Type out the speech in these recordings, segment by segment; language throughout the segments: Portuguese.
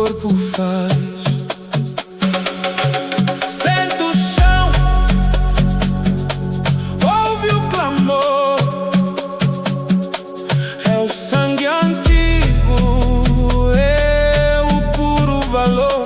corpo faz. Sente o chão, ouve o clamor. É o sangue antigo, é o puro valor.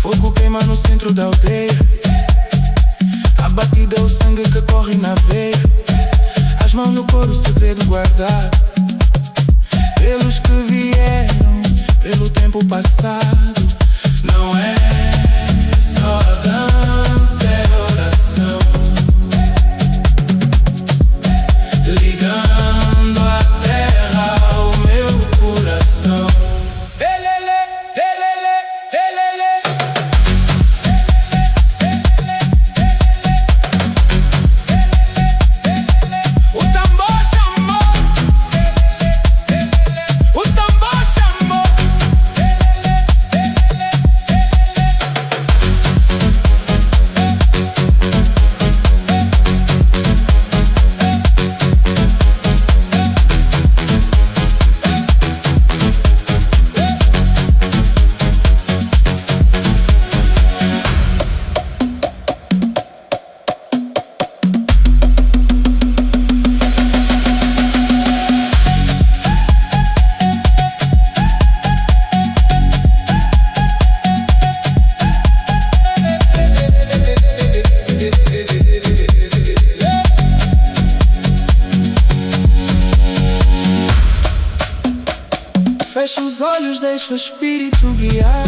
Fogo queima no centro da aldeia. A batida é o sangue que corre na veia. As mãos no couro, o segredo guardado pelos que vieram, pelo tempo passado. Não é só dança, é oração, ligando a terra ao meu coração. Elele, elele, elele. O tambor chamou, o tambor chamou. Fecha os olhos, deixa o espírito guiar.